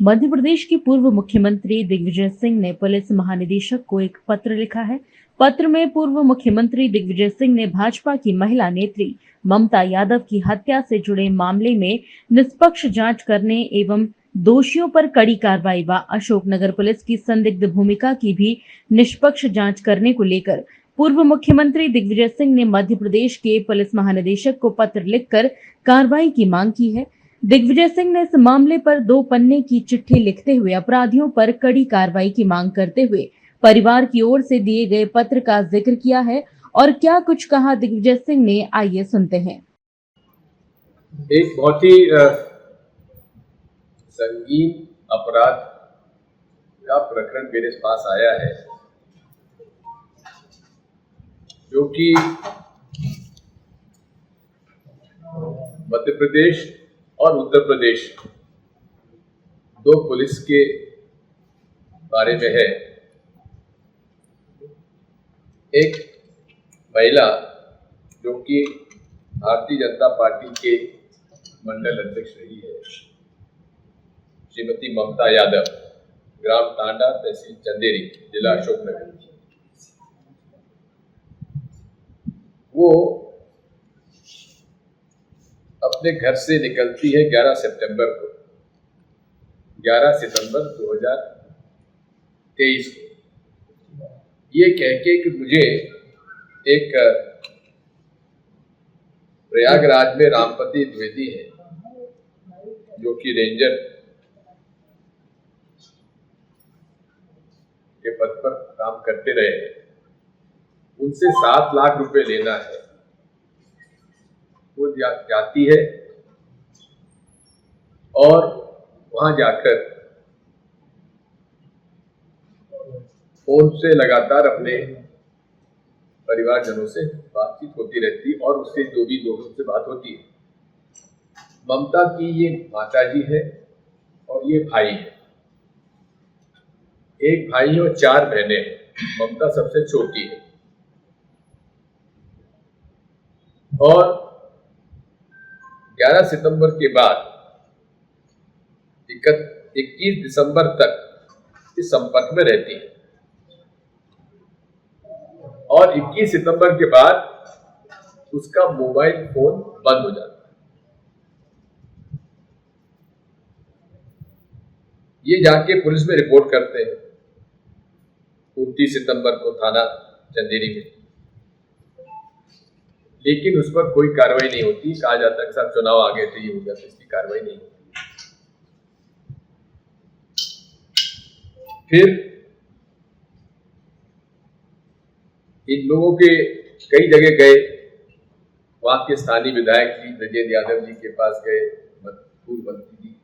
मध्य प्रदेश के पूर्व मुख्यमंत्री दिग्विजय सिंह ने पुलिस महानिदेशक को एक पत्र लिखा है। पत्र में पूर्व मुख्यमंत्री दिग्विजय सिंह ने भाजपा की महिला नेत्री ममता यादव की हत्या से जुड़े मामले में निष्पक्ष जांच करने एवं दोषियों पर कड़ी कार्रवाई व अशोकनगर पुलिस की संदिग्ध भूमिका की भी निष्पक्ष जांच करने को लेकर पूर्व मुख्यमंत्री दिग्विजय सिंह ने मध्य प्रदेश के पुलिस महानिदेशक को पत्र लिखकर कार्रवाई की मांग की है। दिग्विजय सिंह ने इस मामले पर 2 पन्ने की चिट्ठी लिखते हुए अपराधियों पर कड़ी कार्रवाई की मांग करते हुए परिवार की ओर से दिए गए पत्र का जिक्र किया है और क्या कुछ कहा दिग्विजय सिंह ने, आइए सुनते हैं। एक बहुत ही संगीन अपराध का प्रकरण मेरे पास आया है, जो कि मध्य प्रदेश और उत्तर प्रदेश 2 पुलिस के बारे में है। एक महिला जो कि भारतीय जनता पार्टी के मंडल अध्यक्ष रही है, श्रीमती ममता यादव, ग्राम टांडा, तहसील चंदेरी, जिला अशोकनगर। वो अपने घर से निकलती है 11 सितंबर को, 11 सितंबर 2023 को, ये कह के कि मुझे एक प्रयागराज में रामपति द्विवेदी है, जो कि रेंजर के पद पर काम करते रहे, उनसे 7 लाख रुपए लेना है। वो जाती है और वहां जाकर फोन से लगातार अपने परिवारजनों से बातचीत होती रहती और उससे जो भी लोगों से बात होती है। ममता की ये माताजी है और ये भाई है। एक भाई और 4 बहनें हैं। ममता सबसे छोटी है और 11 सितंबर के बाद 21 दिसंबर तक इस संपर्क में रहती है और 21 सितंबर के बाद उसका मोबाइल फोन बंद हो जाता है। ये जाके पुलिस में रिपोर्ट करते हैं 29 सितंबर को थाना चंदेरी में, लेकिन उस पर कोई कार्रवाई नहीं होती। कहा जाता है कि साहब चुनाव आ गए थे, ये हो गया, तो इसकी कार्रवाई नहीं होती। फिर इन लोगों के कई जगह गए, वहां के स्थानीय विधायक जी ब्रजेंद्र यादव जी के पास गए, पूर्व मंत्री जी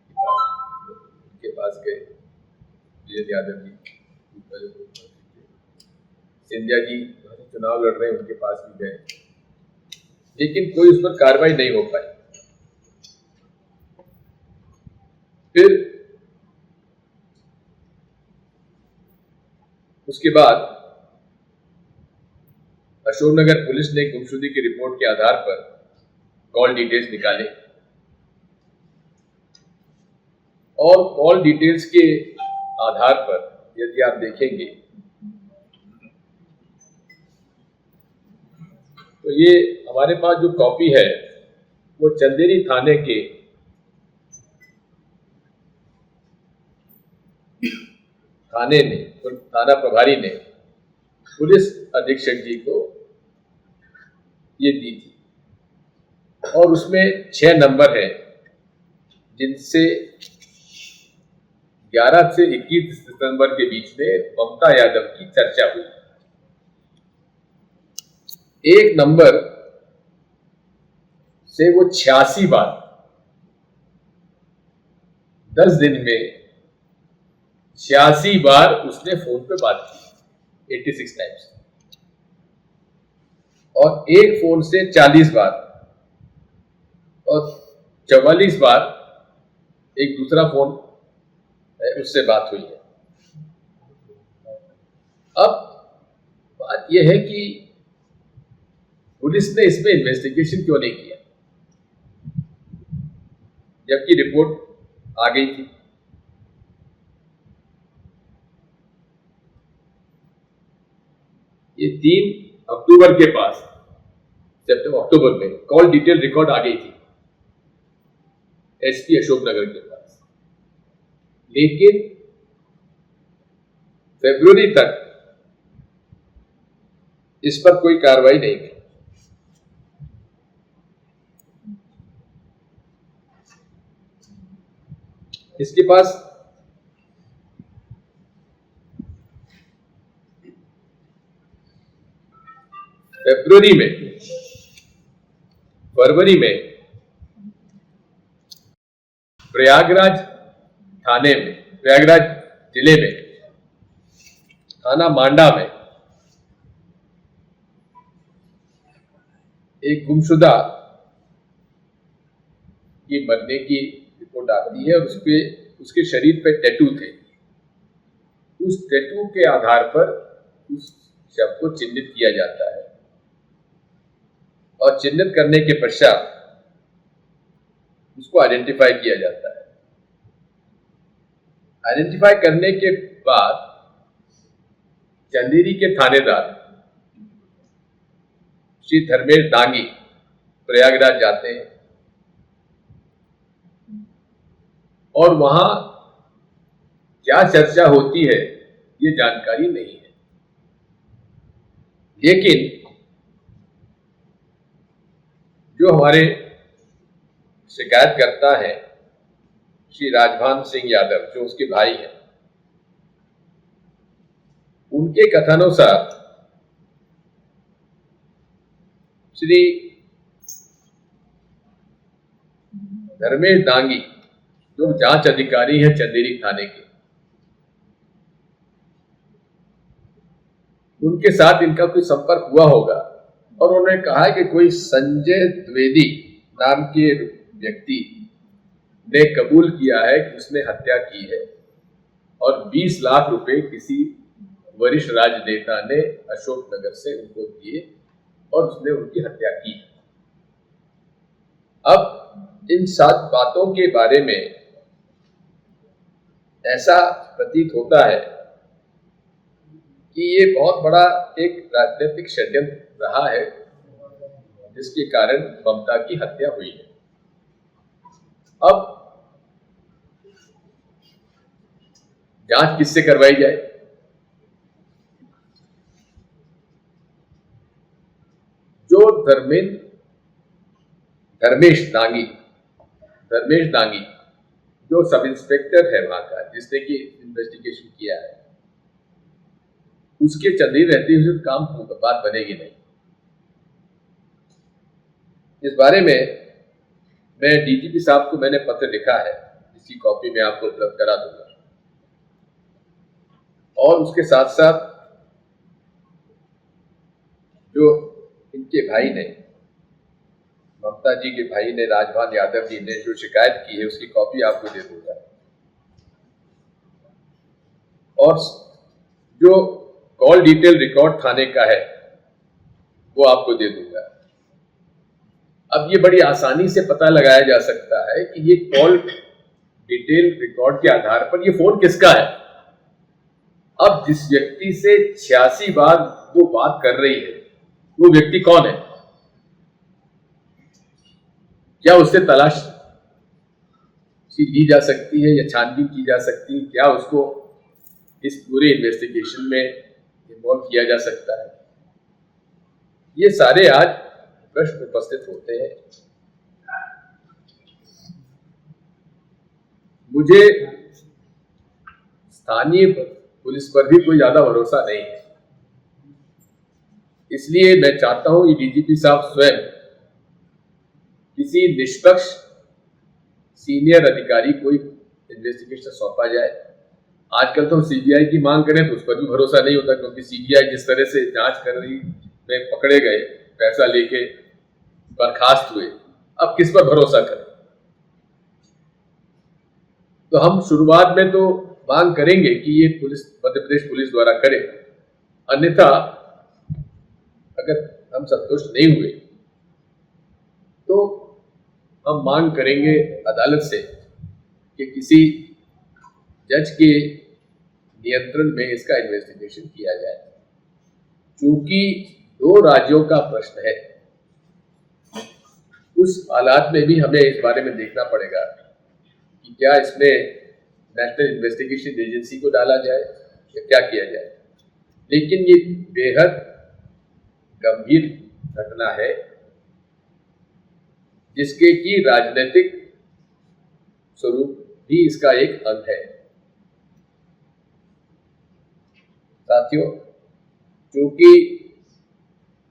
के पास गए, ब्रजेंद्र यादव जी, सिंधिया जी चुनाव लड़ रहे हैं, उनके पास भी गए, लेकिन कोई उस पर कार्रवाई नहीं हो पाई। फिर उसके बाद अशोकनगर पुलिस ने गुमशुदगी की रिपोर्ट के आधार पर कॉल डिटेल्स निकाले और कॉल डिटेल्स के आधार पर यदि आप देखेंगे तो ये हमारे पास जो कॉपी है वो चंदेरी थाने के थाना प्रभारी ने पुलिस अधीक्षक जी को ये दी थी और उसमें 6 नंबर है, जिनसे 11 से 21 सितंबर के बीच में ममता यादव की चर्चा हुई। एक नंबर से वो 86 बार 10 दिन में 86 बार उसने फोन पे बात की, 86 टाइम्स, और एक फोन से 40 बार और 44 बार एक दूसरा फोन है उससे बात हुई है। अब बात यह है कि पुलिस ने इसमें इन्वेस्टिगेशन क्यों नहीं किया, जबकि रिपोर्ट आ गई थी। ये 3 अक्टूबर के पास, सितंबर अक्टूबर में कॉल डिटेल रिकॉर्ड आ गई थी एसपी अशोकनगर के पास, लेकिन फरवरी तक इस पर कोई कार्रवाई नहीं की। इसके पास फरवरी में प्रयागराज जिले में थाना मांडा में एक गुमशुदा की मरने की रिपोर्ट आती है और उसके शरीर पे टैटू थे। उस टैटू के आधार पर उस शव को चिन्हित किया जाता है और चिन्हित करने के पश्चात उसको आइडेंटिफाई किया जाता है। आइडेंटिफाई करने के बाद चंदेरी के थानेदार श्री धर्मेश डांगी प्रयागराज जाते हैं और वहां क्या चर्चा होती है ये जानकारी नहीं है, लेकिन जो हमारे शिकायतकर्ता है श्री राजभान सिंह यादव, जो उसके भाई हैं, उनके कथानुसार श्री धर्मेश डांगी जो जांच अधिकारी हैं चंदेरी थाने के, उनके साथ इनका कोई संपर्क हुआ होगा और उन्होंने कहा कि कोई संजय द्विवेदी नाम के व्यक्ति ने कबूल किया है कि उसने हत्या की है और 20 लाख रुपए किसी वरिष्ठ राजनेता ने अशोकनगर से उनको दिए और उसने उनकी हत्या की। अब इन 7 बातों के बारे में ऐसा प्रतीत होता है कि ये बहुत बड़ा एक राजनीतिक षड्यंत्र रहा है जिसके कारण ममता की हत्या हुई है। अब जांच किससे करवाई जाए? जो धर्मेश डांगी जो सब इंस्पेक्टर है वहां का, जिसने की इन्वेस्टिगेशन किया है, उसके चंदेरी रहते हुए काम बात बनेगी नहीं। इस बारे में मैं डीजीपी साहब को मैंने पत्र लिखा है, इसकी कॉपी मैं आपको उपलब्ध करा दूंगा। और उसके साथ साथ जो इनके भाई ने, ममता जी के भाई ने, राजभान यादव जी ने जो शिकायत की है उसकी कॉपी आपको दे दूंगा और जो कॉल डिटेल रिकॉर्ड थाने का है वो आपको दे दूंगा। अब ये बड़ी आसानी से पता लगाया जा सकता है कि ये कॉल डिटेल रिकॉर्ड के आधार पर ये फोन किसका है। अब जिस व्यक्ति से 86 बार वो बात कर रही है वो व्यक्ति कौन है? क्या उससे तलाश ली जा सकती है या छानबीन की जा सकती है? क्या उसको इस पूरे इन्वेस्टिगेशन में इन्वॉल्व किया जा सकता है? ये सारे आज प्रश्न उपस्थित होते हैं। मुझे स्थानीय पुलिस पर भी कोई ज्यादा भरोसा नहीं है, इसलिए मैं चाहता हूं कि डीजीपी साहब स्वयं किसी निष्पक्ष सीनियर अधिकारी को इन्वेस्टिगेशन सौंपा जाए। आजकल तो हम सीबीआई की मांग करें तो उस पर भी भरोसा नहीं होता, क्योंकि सीबीआई जिस तरह से जांच कर रही में पकड़े गए, पैसा लेके बर्खास्त हुए, अब किस पर भरोसा करें? तो हम शुरुआत में तो मांग करेंगे कि ये पुलिस, मध्य प्रदेश पुलिस द्वारा करे, अन्यथा अगर हम संतुष्ट नहीं हुए तो हम मांग करेंगे अदालत से कि किसी जज के नियंत्रण में इसका इन्वेस्टिगेशन किया जाए। चूंकि 2 राज्यों का प्रश्न है, उस हालात में भी हमें इस बारे में देखना पड़ेगा कि क्या इसमें नेशनल इन्वेस्टिगेशन एजेंसी को डाला जाए या क्या किया जाए। लेकिन ये बेहद गंभीर घटना है जिसके की राजनीतिक स्वरूप भी इसका एक अंग है। साथियों, क्योंकि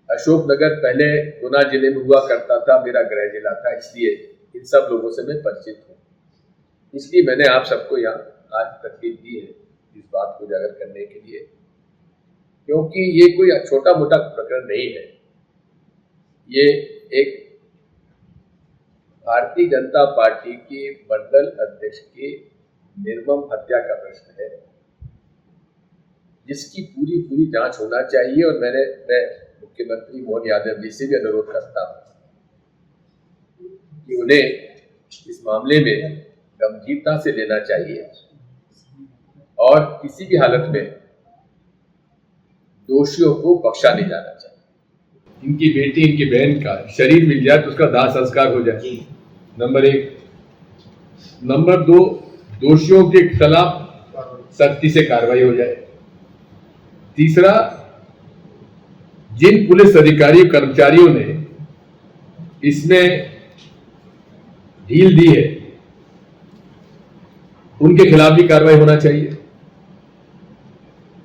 अशोकनगर पहले गुना जिले में हुआ करता था, मेरा गृह जिला था, इसलिए इन सब लोगों से मैं परिचित हूँ। इसलिए मैंने आप सबको यहाँ आज तकलीफ दी है इस बात को उजागर करने के लिए, क्योंकि ये कोई छोटा मोटा प्रकरण नहीं है। ये एक भारतीय जनता पार्टी के मंडल अध्यक्ष की निर्मम हत्या का प्रश्न है, जिसकी पूरी जांच होना चाहिए। और मैं मुख्यमंत्री मोहन यादव जी से भी अनुरोध करता हूं कि उन्हें इस मामले में गंभीरता से लेना चाहिए और किसी भी हालत में दोषियों को बख्शा नहीं जाना चाहिए। इनकी बेटी, इनकी बहन का शरीर मिल जाए तो उसका दाह संस्कार हो जाए, नंबर 1। नंबर 2, दोषियों के खिलाफ सख्ती से कार्रवाई हो जाए। तीसरा, जिन पुलिस अधिकारियों कर्मचारियों ने इसमें ढील दी है उनके खिलाफ भी कार्रवाई होना चाहिए,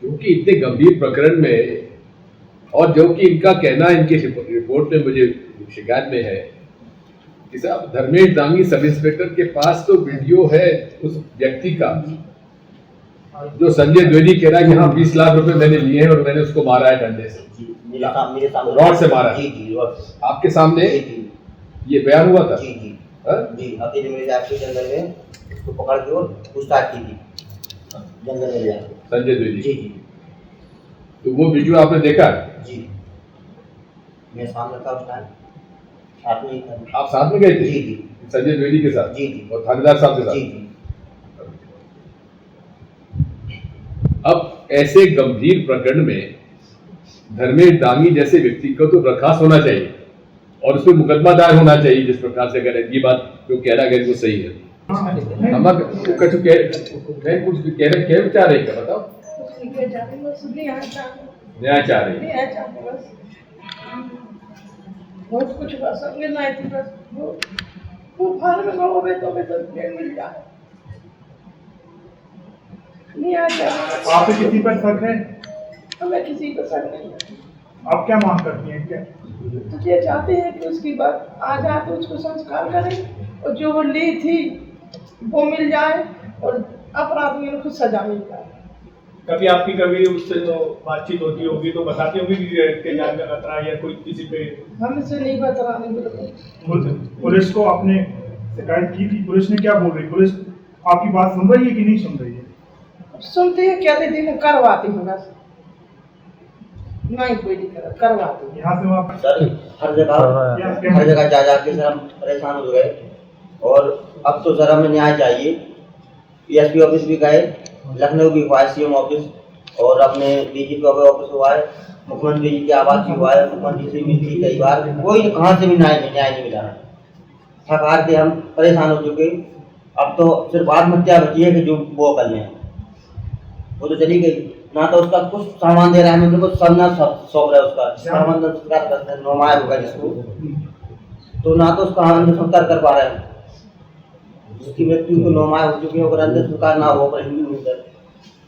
क्योंकि इतने गंभीर प्रकरण में, और जो कि इनका कहना इनके रिपोर्ट में मुझे शिकायत में है कि साहब धर्मेश दांगी सब इंस्पेक्टर के पास तो वीडियो है उस व्यक्ति का जो संजय द्विवेदी कह रहा है कि हाँ 20 लाख रुपए मैंने लिए हैं और मैंने उसको मारा है डंडे से, मेरे सामने रॉड से मारा है। जी आपके सामने ये बयान हुआ था? जी अकेले मेरे जाके जंगल में उसको पकड़ के और पूछताछ की थी जंगल में जाके संजय द्विवेदी। जी तो वो वीडियो आपने देखा? जी मेरे सामने था उस टाइम, साथ में ही था। आप साथ में गए थे? जी संजय द्विवेदी के साथ? जी और थानेदार साहब के साथ? जी। अब ऐसे गंभीर प्रकरण में धर्मेश दांगी जैसे व्यक्ति को तो बर्खास्त होना चाहिए और उसमें मुकदमा दायर होना चाहिए, जिस प्रकार से अगर ये बात जो कह रहा है वो सही है। हम कुछ कह रहे हैं, क्या बताओ? न्याय चाह रही है। बहुत कुछ समझ नहीं थी, बस वो फार्म में हो गए तो मिल जाए। नहीं आ जाए। आप किसी पर शक है? हमें किसी पर शक नहीं है। आप क्या मांग करती हैं? क्या तो ये चाहते हैं कि उसकी बात आ जाए तो उसको संस्कार करें और जो वो ली थी वो मिल जाए और अपराधियों को सजा मिल जाए। कभी आपकी कभी उससे तो बातचीत होती होगी तो बताती होगी कि जान का खतरा या कोई किसी पे? हमसे नहीं बताने बिल्कुल। पुलिस को आपने शिकायत की थी, पुलिस ने क्या बोल रही? पुलिस आपकी बात सुन रही है कि नहीं सुन रही है? सुनते हैं, क्या देते हैं, करवाती हूँ बस, नहीं कोई दिक्कत, करवाती हूँ। यहाँ से वहाँ सर हर जगह जा के सर हम परेशान हो गए और अब तो सर हमें न्याय चाहिए। PSP ऑफिस भी गए, लखनऊ भी हुआ है, CM ऑफिस और अपने DGP ऑफिस हुआ है, मुख्यमंत्री जी के आवास भी हुआ है, मुख्यमंत्री से मिली कई बार, कोई कहाँ से भी न्याय नहीं मिला है। थक हार के हम परेशान हो चुके। अब तो सिर्फ आत्महत्या बची है कि जो वो कर लें, वो तो चली गई ना, तो उसका कुछ सामान दे रहा है हमें, बिल्कुल सब ना सौंप रहा है उसका सामान, संस्कार करते हैं, नौमाया होगा जिसको, तो ना तो उसका अंतिम संस्कार कर पा रहे हैं। उसकी मृत्यु को नौमाया हो चुकी है, अगर अंतिम संस्कार ना हो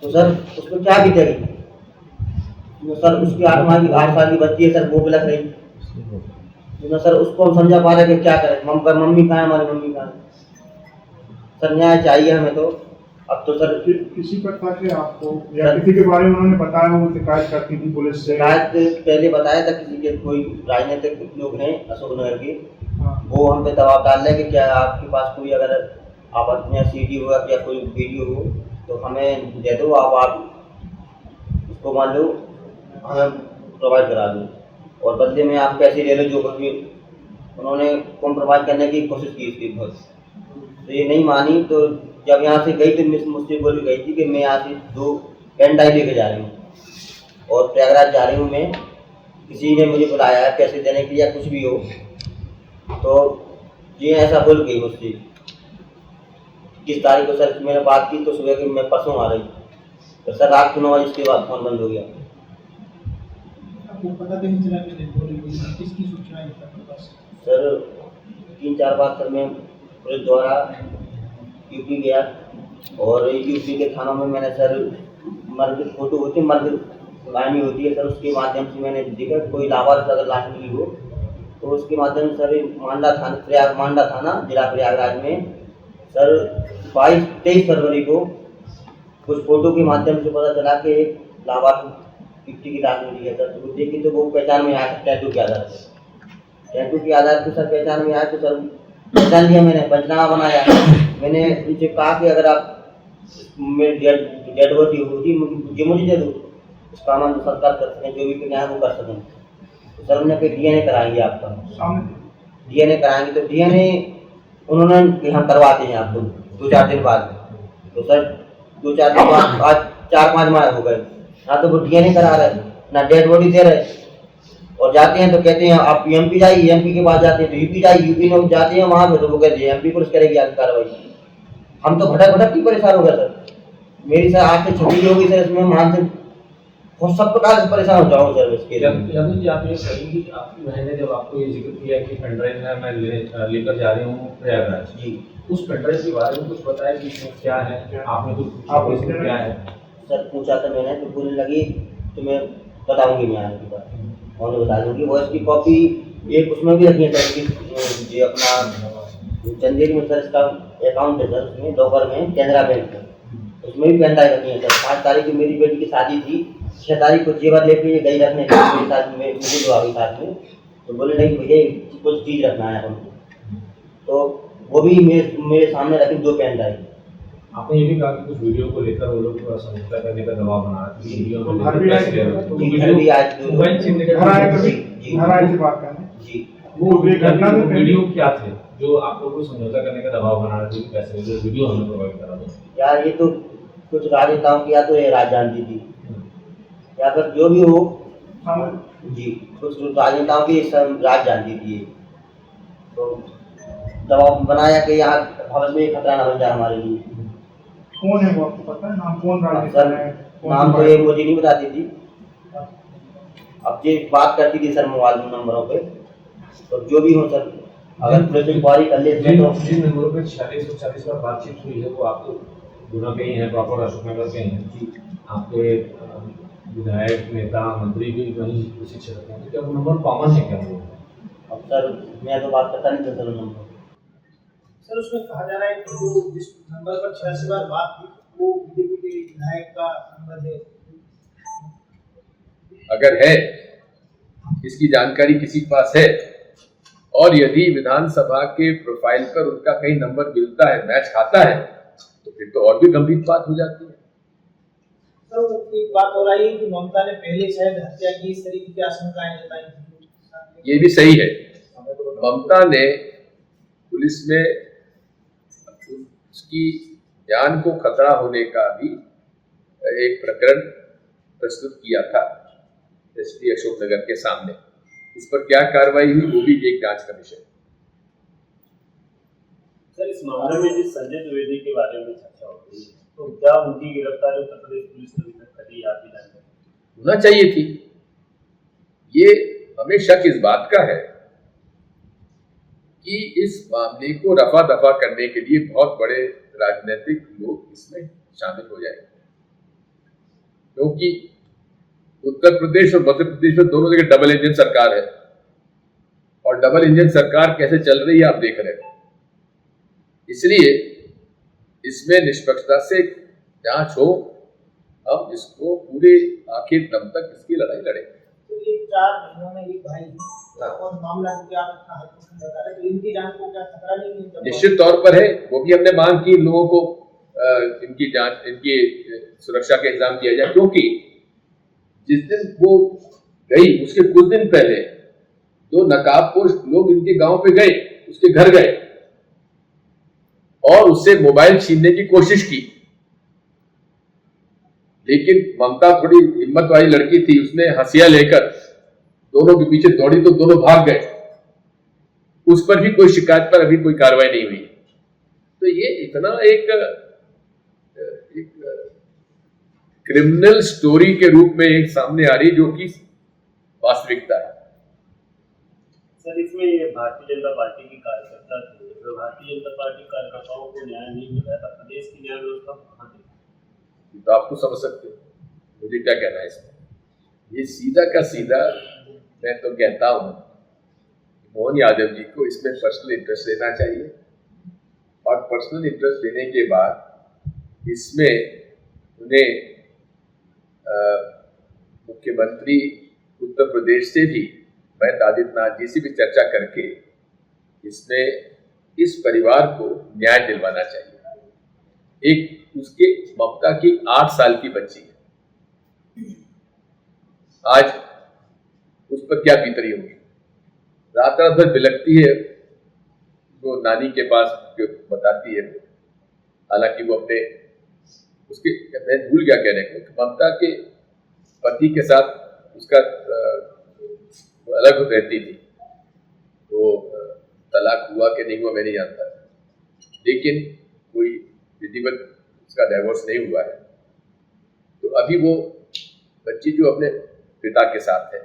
तो सर उसको क्या बीतेगी? तो सर उसकी आत्मा की 8 साल की बच्ची है सर, वो बिलख रही, तो सर उसको हम समझा पा रहे कि क्या करें। मम्मी कहाँ है, हमारी मम्मी कहाँ है? सर न्याय चाहिए हमें तो। अब तो सर किसी पर शक है आपको या किसी के बारे में उन्होंने बताया वो शिकायत करती थी पुलिस से? शिकायत पहले बताया था किसी के, कोई राजनीतिक लोग हैं अशोकनगर के, वो हम पे दबाव डाल रहे कि क्या आपके पास कोई अगर आपत्तियाँ CD हो या कोई वीडियो हो तो हमें दे दो, आप उसको मान लो हमें प्रोवाइड करा दो और बदले में आप पैसे ले लो जो कुछ भी। उन्होंने कॉम्प्रोमाइज़ करने की कोशिश की इसकी बहुत, तो ये नहीं मानी। तो जब यहाँ से गई तो मुझसे बोल गई थी कि मैं यहाँ से 2 पेन ड्राइव लेके जा रही हूँ, और प्रयागराज जा रही हूँ मैं, किसी ने मुझे बुलाया है पैसे देने के लिए या कुछ भी हो, तो ये ऐसा बोल गई मुझसे 21 तारीख को सर मैंने बात की तो सुबह की मैं परसों आ रही, तो सर रात को 9 बजे इसके बाद फ़ोन बंद हो गया। आपको पता नहीं चला कि डेड बॉडी मिली है? किसकी सूचना है आपके पास? सर 3-4 बार सर मैं पुलिस द्वारा यूपी गया और यूपी के थानों में मैंने सर मर्द फोटो होती है, मर्द लाइनी होती है सर, उसके माध्यम से मैंने देखा कोई लावारिस अगर लाश मिली हो तो उसके माध्यम से सर मांडा थाना जिला प्रयागराज में सर 22-23 फरवरी को कुछ फोटो के माध्यम से पता चला कि एक लावारिस व्यक्ति की लाश मिली है सर। तो देखी तो वो पहचान में आया टैटू के आधार पर, टैटू के आधार पर सर पहचान में आया तो सर पहचान लिया मैंने, पंचनामा बनाया। मैंने उनसे कहा कि अगर आप मेरी डेड बॉडी होगी मुझे दे दो, उसका हम संस्कार कर सकें, जो भी करना है वो कर सकें। तो सर उन्होंने कहा DNA कराएंगे आपका, DNA कराएंगे। तो DNA उन्होंने कि हम करवाते हैं आपको 2-4 दिन बाद। तो सर 2-4 दिन बाद आज 4-5 माह हो गए, ना तो वो DNA करा रहे ना डेड बॉडी दे रहे, और जाते हैं तो कहते हैं आप MP जाइए, MP के पास जाते हैं तो UP जाइए, UP में जाते हैं वहाँ पे तो वो कहते हैं MP पुलिस करेगी आपकी कार्रवाई। हम तो भटक के परेशान हो गए सर, मेरी सर आज से छुट्टी होगी सर, इसमें मानसिक बहुत सब प्रकार से परेशान हो जाऊँ सर इसके लिए। यादव जी आप ये कहेंगे कि आपकी बहन ने जब आपको ये जिक्र किया कि पेनड्राइव है मैं लेकर जा रही हूँ प्रयागराज जी, उस पेनड्राइव के बारे में कुछ बताया कि इसमें क्या है, आपने कुछ पूछा इसमें क्या है? सर पूछा था मैंने तो बोलने लगी तो मैं बताऊंगी मैं आने के बाद, उन्होंने बता दूंगी। वॉइस की कॉपी एक उसमें भी रखी है सर, ये अपना चंदेरी में सर इसका अकाउंट है सर, उसमें लॉकर में कैनरा बैंक में, उसमें भी पेन ड्राइव रखी है सर। 5 तारीख को मेरी बेटी की शादी थी, 6 तारीख को जेवर लेके गई रखने के लिए साथ में, मुझे तो आ गई साथ में, तो बोले नहीं भैया कुछ चीज़ रखना है हमको, तो वो भी मेरे सामने रखी 2 पेन ड्राइव। आपने ये भी कहा कि कुछ वीडियो को लेकर वो लोग समझौता करने का दबाव बना रहे थे, वीडियो में घर भी आए जी, वो वीडियो क्या थे जो आप लोगों को समझौता करने का दबाव बना रहे थे, पैसे वीडियो हमें प्रोवाइड करा दो यार। ये तो कुछ राजनेताओं की या तो ये राज जानती थी या फिर जो भी हो जी, कुछ राजनेताओं की राज जानती थी, तो दबाव बनाया कि यहाँ भविष्य में खतरा ना बन जाए हमारे लिए। कौन है वो आपको पता है? नाम कौन सर नाम तो ये मुझे नहीं बताती थी, अब ये बात करती थी सर मोबाइल नंबरों पे, तो जो भी हो सर अगर पुलिस इंक्वायरी कर लेते तो जिन नंबरों पे 40 बार बातचीत हुई है वो आपको गुना पे ही है, प्रॉपर अशोक नगर के हैं जी, आपके विधायक नेता मंत्री भी वहीं उसी क्षेत्र में, क्या वो नंबर कॉमन है क्या वो? अब सर मैं तो बात करता नहीं था सर नंबर। सर उसमें कहा जा रहा है कि वो जिस नंबर पर 86 बार बात की वो बीजेपी के विधायक का नंबर है। अगर है, इसकी जानकारी किसी के पास है, और यदि विधानसभा के प्रोफाइल पर उनका कहीं नंबर मिलता है, मैच खाता है, तो फिर तो और भी गंभीर बात हो जाती है। सर एक बात हो रही है कि ममता ने पहले शायद हत्या की, इस तरीके की आशंकाएं जताई थी। ये भी सही है, ममता ने पुलिस में उसकी जान को खतरा होने का भी एक प्रकरण प्रस्तुत किया था SP अशोकनगर के सामने। उस पर क्या कार्रवाई हुई वो भी एक जांच का विषय। सर इस मामले में जिस संजय द्विवेदी के बारे में चर्चा हो रही है, तो क्या उनकी गिरफ्तारी उत्तर प्रदेश पुलिस ने अभी तक करी? आपकी जानकारी होना चाहिए थी। ये हमें शक इस बात का है कि इस मामले को रफा दफा करने के लिए बहुत बड़े राजनीतिक लोग इसमें शामिल हो जाएंगे, क्योंकि उत्तर प्रदेश और मध्य प्रदेश में दोनों जगह डबल इंजन सरकार है, और डबल इंजन सरकार कैसे चल रही है आप देख रहे हैं। इसलिए इसमें निष्पक्षता से जांच हो, हम इसको पूरे आखिर दम तक इसकी लड़ाई लड़ेंगे। तो ये 4 महीनों में एक भाई और मामला क्या बता रहे, तो इनकी जान को क्या खतरा नहीं है? निश्चित तौर पर है, वो भी हमने मांग की इन लोगों को इनकी जांच, इनकी सुरक्षा का इंतजाम किया जाए, क्योंकि जिस दिन वो गई उसके कुछ दिन पहले 2 नकाबपोश लोग इनके गांव पे गए, उसके घर गए और उससे मोबाइल छीनने की कोशिश की। लेकिन ममता थोड़ी हिम्मत वाली लड़की थी, उसने हंसिया लेकर दोनों के पीछे दौड़ी तो दोनों भाग गए। उस पर भी कोई शिकायत पर अभी कोई कार्रवाई नहीं हुई। तो ये इतना एक क्रिमिनल स्टोरी के रूप में एक सामने आ रही, जो कि वास्तविकता है। सर, इसमें ये भारतीय जनता पार्टी की कार्यकर्ता थे, तो भारतीय जनता पार्टी कार्यकर्ताओं को न्याय नहीं मिल रहा था, प्रदेश की न्याय व्यवस्था कहाँ थी? तो आपको समझ सकते हो, मुझे क्या कहना है इसमें। ये सीधा का सीधा मैं तो कहता हूं, मोहन यादव जी को इसमें पर्सनल इंटरेस्ट लेना चाहिए, और पर्सनल इंटरेस्ट लेने के बाद इसमें उन्हें मुख्यमंत्री उत्तर प्रदेश से भी वैद्य आदित्यनाथ जी से भी चर्चा करके इसमें इस परिवार को न्याय दिलवाना चाहिए। एक उसके ममता की 8 साल की बच्ची है, आज उस पर क्या बीत रही होगी, रात रात भर बिलखती है, वो नानी के पास जो बताती है। हालांकि वो अपने उसके, मैं भूल गया कहने को, ममता के पति के साथ उसका अलग रहती थी, तो तलाक हुआ कि नहीं हुआ मैं नहीं जानता, लेकिन कोई विधिवत उसका डाइवोर्स नहीं हुआ है। तो अभी वो बच्ची जो अपने पिता के साथ है,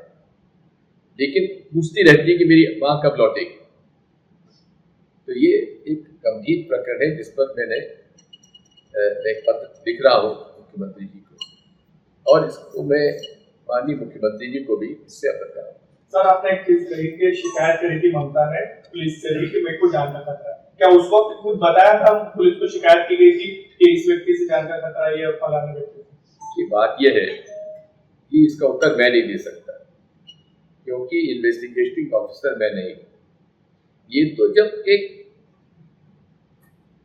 लेकिन पूछती रहती है कि मेरी माँ कब लौटेगी। तो ये एक गंभीर प्रकरण है, जिस पर मैंने एक पत्र लिख रहा हूँ मुख्यमंत्री जी को, और इसको मैं माननीय मुख्यमंत्री जी को भी इससे अवगत कराऊँ। सर, आपने एक चीज कही कि शिकायत करी थी ममता ने पुलिस से कि मेरे को जान का खतरा है, क्या उस वक्त कुछ बताया था पुलिस को, शिकायत की गई थी कि इस व्यक्ति से जान का खतरा है या फलाने व्यक्ति से? बात यह है कि इसका उत्तर मैं नहीं दे सकता, क्योंकि इन्वेस्टिगेटिंग ऑफिसर मैं नहीं। ये तो जब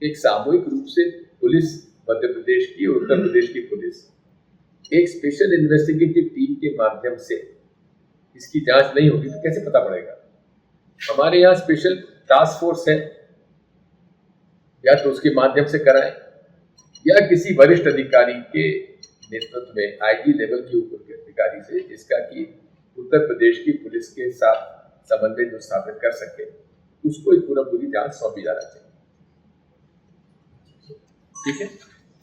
एक सामूहिक रूप से पुलिस, मध्य प्रदेश की और उत्तर प्रदेश की पुलिस एक स्पेशल इन्वेस्टिगेटिव टीम के माध्यम से इसकी जांच नहीं होगी तो कैसे पता पड़ेगा। हमारे यहाँ स्पेशल टास्क फोर्स है, या तो उसके माध्यम से कराएं, या किसी वरिष्ठ अधिकारी के नेतृत्व में आईजी लेवल के ऊपर के अधिकारी से, जिसका कि उत्तर प्रदेश की पुलिस के साथ समन्वय जो स्थापित कर सके, उसको एक पूरी जांच सौंपी जाना चाहिए। ठीक है।